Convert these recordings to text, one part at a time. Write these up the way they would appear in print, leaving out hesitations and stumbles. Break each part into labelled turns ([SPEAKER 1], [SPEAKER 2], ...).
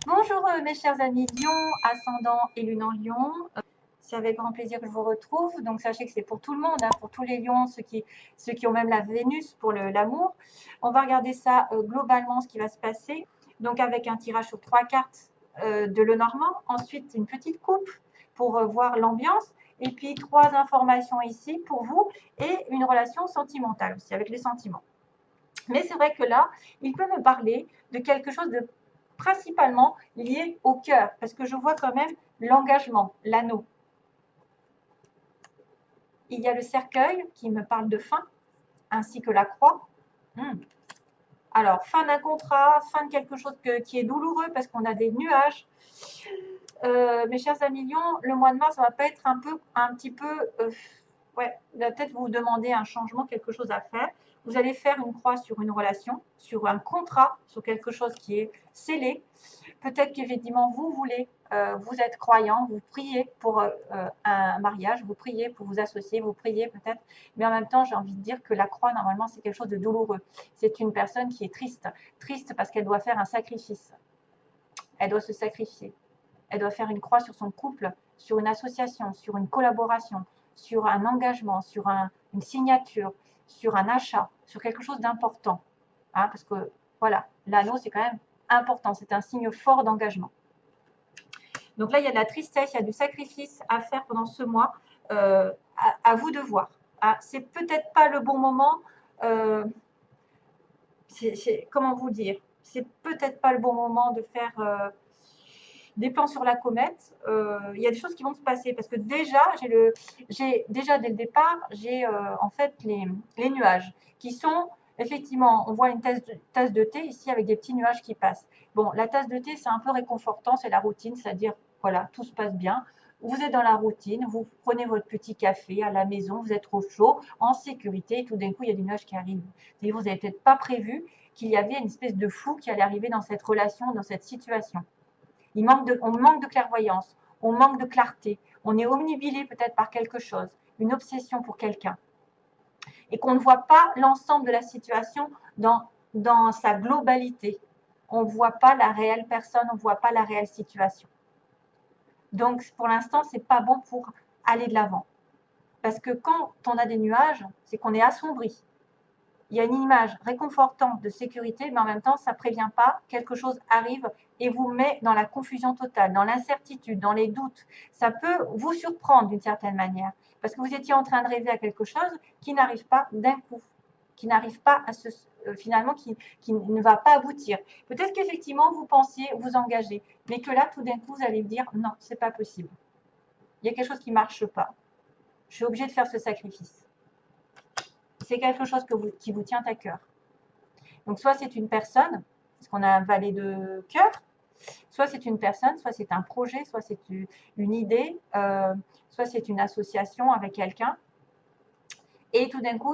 [SPEAKER 1] Bonjour mes chers amis Lion, ascendant et lune en Lion. C'est avec grand plaisir que je vous retrouve. Donc sachez que c'est pour tout le monde, hein, pour tous les lions, ceux qui ont même la Vénus pour l'amour. On va regarder ça globalement, ce qui va se passer. Donc avec un tirage sur 3 cartes de Lenormand. Ensuite une petite coupe pour voir l'ambiance. Et puis 3 informations ici pour vous et une relation sentimentale aussi avec les sentiments. Mais c'est vrai que là, il peut me parler de quelque chose de principalement lié au cœur, parce que je vois quand même l'engagement, l'anneau. Il y a le cercueil qui me parle de fin, ainsi que la croix. Alors, fin d'un contrat, fin de quelque chose qui est douloureux parce qu'on a des nuages. Mes chers amis Lions, le mois de mars, ça va pas être un petit peu, ouais, il va peut-être vous demander un changement, quelque chose à faire. Vous allez faire une croix sur une relation, sur un contrat, sur quelque chose qui est scellé. Peut-être qu'effectivement, vous voulez, vous êtes croyant, vous priez pour un mariage, vous priez pour vous associer, vous priez peut-être, mais en même temps, j'ai envie de dire que la croix, normalement, c'est quelque chose de douloureux. C'est une personne qui est triste, triste parce qu'elle doit faire un sacrifice. Elle doit se sacrifier. Elle doit faire une croix sur son couple, sur une association, sur une collaboration, sur un engagement, sur une signature, sur un achat, sur quelque chose d'important. Hein, parce que voilà, l'anneau, c'est quand même important, c'est un signe fort d'engagement. Donc là, il y a de la tristesse, il y a du sacrifice à faire pendant ce mois. À vous de voir. Ah, c'est peut-être pas le bon moment. Comment vous dire? C'est peut-être pas le bon moment de faire des plans sur la comète. Il y a des choses qui vont se passer parce que déjà, déjà dès le départ, j'ai en fait les nuages qui sont effectivement, on voit une tasse de thé ici avec des petits nuages qui passent. Bon, la tasse de thé, c'est un peu réconfortant, c'est la routine, c'est-à-dire, voilà, tout se passe bien. Vous êtes dans la routine, vous prenez votre petit café à la maison, vous êtes au chaud, en sécurité, et tout d'un coup, il y a des nuages qui arrivent. Et vous n'avez peut-être pas prévu qu'il y avait une espèce de flou qui allait arriver dans cette relation, dans cette situation. On manque de clairvoyance, on manque de clarté, on est omnibilé peut-être par quelque chose, une obsession pour quelqu'un, et qu'on ne voit pas l'ensemble de la situation dans sa globalité. On ne voit pas la réelle personne, on ne voit pas la réelle situation. Donc pour l'instant, ce n'est pas bon pour aller de l'avant. Parce que quand on a des nuages, c'est qu'on est assombri. Il y a une image réconfortante de sécurité, mais en même temps, ça ne prévient pas, quelque chose arrive et vous met dans la confusion totale, dans l'incertitude, dans les doutes. Ça peut vous surprendre d'une certaine manière, parce que vous étiez en train de rêver à quelque chose qui n'arrive pas d'un coup, qui n'arrive pas à se, finalement, qui ne va pas aboutir. Peut-être qu'effectivement, vous pensiez vous engager, mais que là, tout d'un coup, vous allez vous dire, non, c'est pas possible. Il y a quelque chose qui ne marche pas. Je suis obligée de faire ce sacrifice. C'est quelque chose qui vous tient à cœur. Donc, soit c'est une personne, parce qu'on a un valet de cœur, soit c'est une personne, soit c'est un projet, soit c'est une idée, soit c'est une association avec quelqu'un. Et tout d'un coup,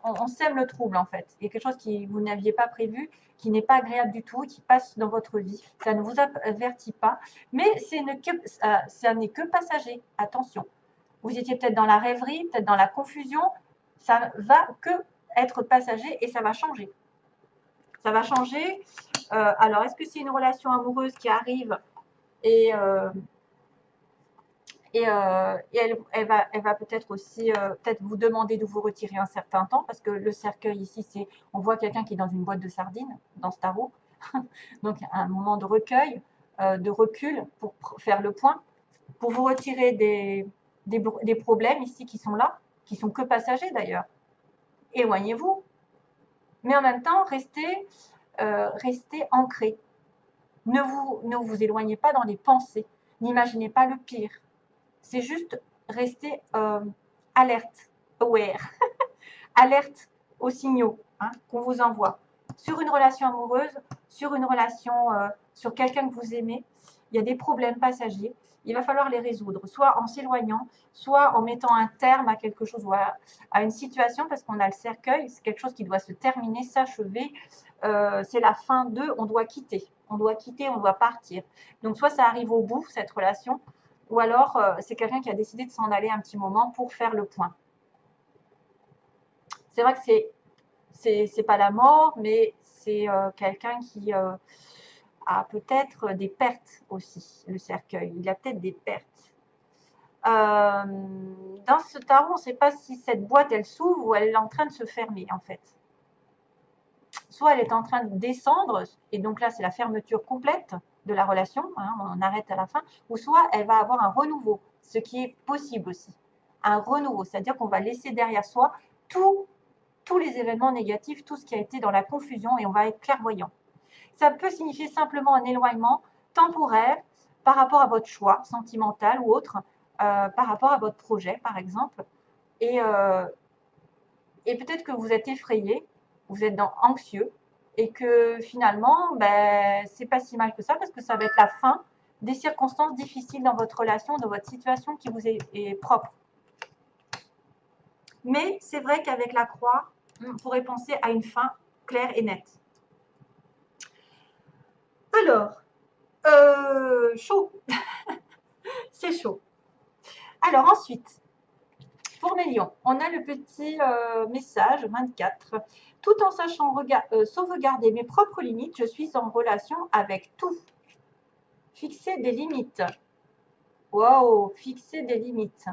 [SPEAKER 1] on sème le trouble en fait. Il y a quelque chose que vous n'aviez pas prévu, qui n'est pas agréable du tout, qui passe dans votre vie. Ça ne vous avertit pas, mais ça n'est que passager. Attention. Vous étiez peut-être dans la rêverie, peut-être dans la confusion. Ça va que être passager et ça va changer. Ça va changer. Alors, est-ce que c'est une relation amoureuse qui arrive et, elle va peut-être aussi peut-être vous demander de vous retirer un certain temps parce que le cercueil ici, c'est on voit quelqu'un qui est dans une boîte de sardines dans ce tarot. Donc, un moment de recueil, de recul pour faire le point, pour vous retirer des problèmes ici qui sont là, qui sont que passagers d'ailleurs. Éloignez-vous, mais en même temps, restez ancré. Ne vous éloignez pas dans les pensées. N'imaginez pas le pire. C'est juste rester alerte, aware, alerte aux signaux hein, qu'on vous envoie. Sur une relation amoureuse, sur une relation, sur quelqu'un que vous aimez, il y a des problèmes passagers. Il va falloir les résoudre, soit en s'éloignant, soit en mettant un terme à quelque chose ou à une situation, parce qu'on a le cercueil, c'est quelque chose qui doit se terminer, s'achever. C'est la fin de, on doit quitter, on doit partir. Donc soit ça arrive au bout, cette relation, ou alors c'est quelqu'un qui a décidé de s'en aller un petit moment pour faire le point. C'est vrai que c'est pas la mort, mais c'est quelqu'un qui a peut-être des pertes aussi, le cercueil. Il a peut-être des pertes. Dans ce tarot, on ne sait pas si cette boîte, elle s'ouvre ou elle est en train de se fermer, en fait. Soit elle est en train de descendre, et donc là, c'est la fermeture complète de la relation, hein, on arrête à la fin, ou soit elle va avoir un renouveau, ce qui est possible aussi. Un renouveau, c'est-à-dire qu'on va laisser derrière soi tous les événements négatifs, tout ce qui a été dans la confusion, et on va être clairvoyant. Ça peut signifier simplement un éloignement temporaire par rapport à votre choix sentimental ou autre, par rapport à votre projet, par exemple. Et peut-être que vous êtes effrayé, vous êtes anxieux, et que finalement, ben, c'est pas si mal que ça, parce que ça va être la fin des circonstances difficiles dans votre relation, dans votre situation qui vous est propre. Mais c'est vrai qu'avec la croix, on pourrait penser à une fin claire et nette. Alors, chaud. C'est chaud. Alors ensuite, pour mes lions, on a le petit message 24. Tout en sachant sauvegarder mes propres limites, je suis en relation avec tout. Fixer des limites. Wow, fixer des limites.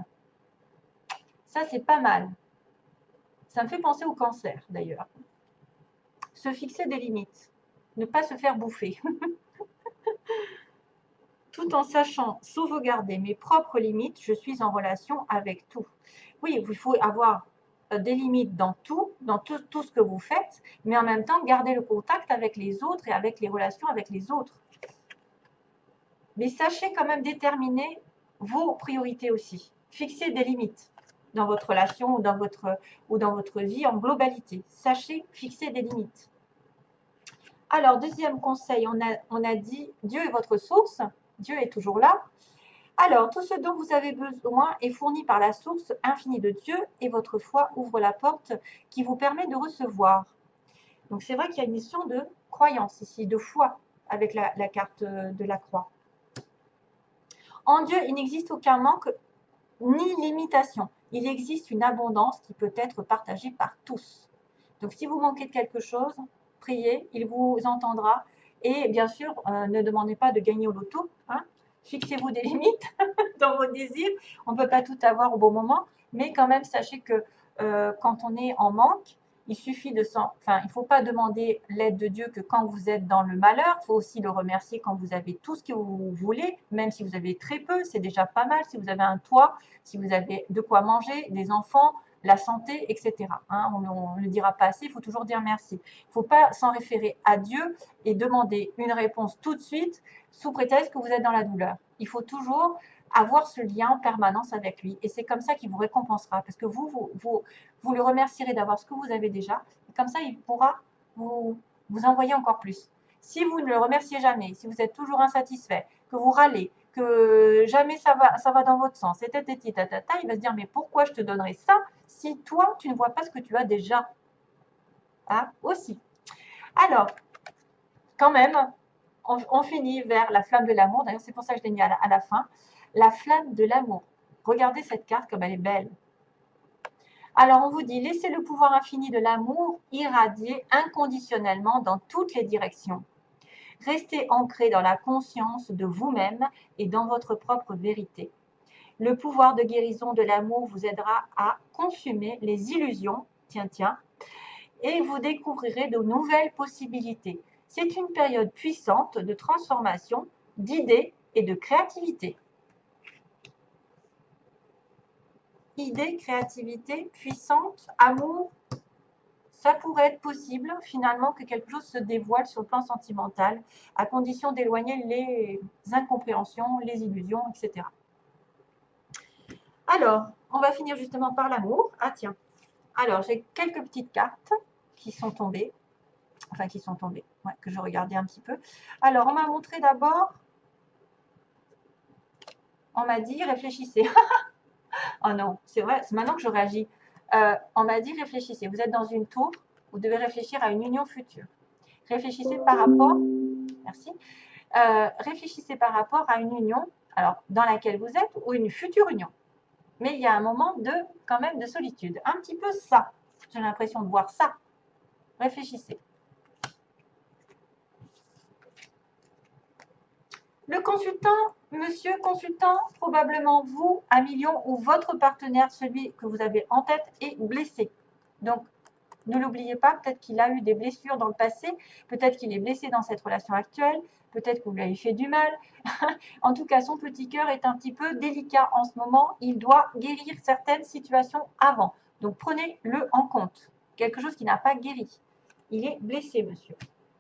[SPEAKER 1] Ça, c'est pas mal. Ça me fait penser au cancer, d'ailleurs. Se fixer des limites. Ne pas se faire bouffer. Tout en sachant sauvegarder mes propres limites, je suis en relation avec tout. Oui, il faut avoir des limites dans tout ce que vous faites, mais en même temps, garder le contact avec les autres et avec les relations avec les autres. Mais sachez quand même déterminer vos priorités aussi. Fixez des limites dans votre relation ou dans votre vie en globalité. Sachez fixer des limites. Alors, deuxième conseil, on a dit Dieu est votre source. Dieu est toujours là. Alors, tout ce dont vous avez besoin est fourni par la source infinie de Dieu et votre foi ouvre la porte qui vous permet de recevoir. Donc, c'est vrai qu'il y a une notion de croyance ici, de foi avec la carte de la croix. En Dieu, il n'existe aucun manque ni limitation. Il existe une abondance qui peut être partagée par tous. Donc, si vous manquez de quelque chose, priez, il vous entendra. Et bien sûr, ne demandez pas de gagner au loto. Hein. Fixez-vous des limites dans vos désirs. On ne peut pas tout avoir au bon moment, mais quand même, sachez que quand on est en manque, il suffit il ne faut pas demander l'aide de Dieu que quand vous êtes dans le malheur. Il faut aussi le remercier quand vous avez tout ce que vous voulez, même si vous avez très peu, c'est déjà pas mal. Si vous avez un toit, si vous avez de quoi manger, des enfants, la santé, etc. Hein, on ne le dira pas assez, il faut toujours dire merci. Il ne faut pas s'en référer à Dieu et demander une réponse tout de suite sous prétexte que vous êtes dans la douleur. Il faut toujours avoir ce lien en permanence avec lui. Et c'est comme ça qu'il vous récompensera. Parce que vous le remercierez d'avoir ce que vous avez déjà. Et comme ça, il pourra vous envoyer encore plus. Si vous ne le remerciez jamais, si vous êtes toujours insatisfait, que vous râlez, que jamais ça va dans votre sens, et il va se dire, mais pourquoi je te donnerais ça si toi, tu ne vois pas ce que tu as déjà aussi. Alors, quand même, on finit vers la flamme de l'amour. D'ailleurs, c'est pour ça que je l'ai mis à la fin. La flamme de l'amour. Regardez cette carte comme elle est belle. Alors, on vous dit, laissez le pouvoir infini de l'amour irradier inconditionnellement dans toutes les directions. Restez ancré dans la conscience de vous-même et dans votre propre vérité. Le pouvoir de guérison de l'amour vous aidera à consumer les illusions, et vous découvrirez de nouvelles possibilités. C'est une période puissante de transformation, d'idées et de créativité. Idées, créativité, puissante, amour, ça pourrait être possible finalement que quelque chose se dévoile sur le plan sentimental, à condition d'éloigner les incompréhensions, les illusions, etc. Alors, on va finir justement par l'amour. Ah tiens, alors j'ai quelques petites cartes qui sont tombées, que je regardais un petit peu. Alors, on m'a montré d'abord, on m'a dit réfléchissez. Oh non, c'est vrai, c'est maintenant que je réagis. On m'a dit réfléchissez. Vous êtes dans une tour, vous devez réfléchir à une union future. Réfléchissez par rapport, merci. Réfléchissez par rapport à une union, alors dans laquelle vous êtes ou une future union. Mais il y a un moment quand même de solitude. Un petit peu ça. J'ai l'impression de voir ça. Réfléchissez. Le consultant, monsieur consultant, probablement vous, à million, ou votre partenaire, celui que vous avez en tête, est blessé. Donc, ne l'oubliez pas, peut-être qu'il a eu des blessures dans le passé, peut-être qu'il est blessé dans cette relation actuelle, peut-être que vous lui avez fait du mal. En tout cas, son petit cœur est un petit peu délicat en ce moment. Il doit guérir certaines situations avant. Donc, prenez-le en compte. Quelque chose qui n'a pas guéri. Il est blessé, monsieur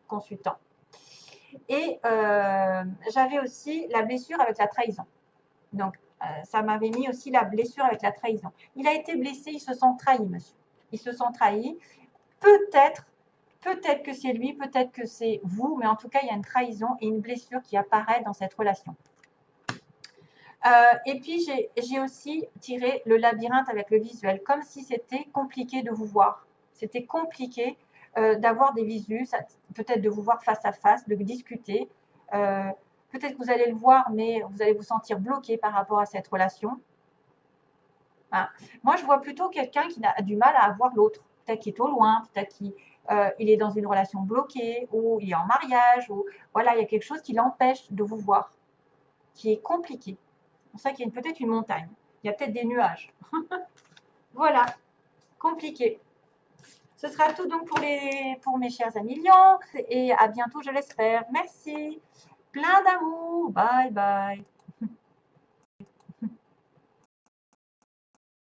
[SPEAKER 1] consultant. Et j'avais aussi la blessure avec la trahison. Donc, ça m'avait mis aussi la blessure avec la trahison. Il a été blessé, il se sent trahi, monsieur. Il se sent trahi. Peut-être que c'est lui, peut-être que c'est vous, mais en tout cas, il y a une trahison et une blessure qui apparaît dans cette relation. Et puis, j'ai aussi tiré le labyrinthe avec le visuel, comme si c'était compliqué de vous voir. C'était compliqué d'avoir des visus, peut-être de vous voir face à face, de discuter. Peut-être que vous allez le voir, mais vous allez vous sentir bloqué par rapport à cette relation. Hein. Moi, je vois plutôt quelqu'un qui a du mal à avoir l'autre. Peut-être qu'il est au loin, peut-être qu'il est dans une relation bloquée, ou il est en mariage, ou voilà, il y a quelque chose qui l'empêche de vous voir, qui est compliqué. C'est pour ça qu'il y a peut-être une montagne. Il y a peut-être des nuages. Voilà, compliqué. Ce sera tout donc pour mes chers amis lions. Et à bientôt, je l'espère. Merci. Plein d'amour. Bye bye.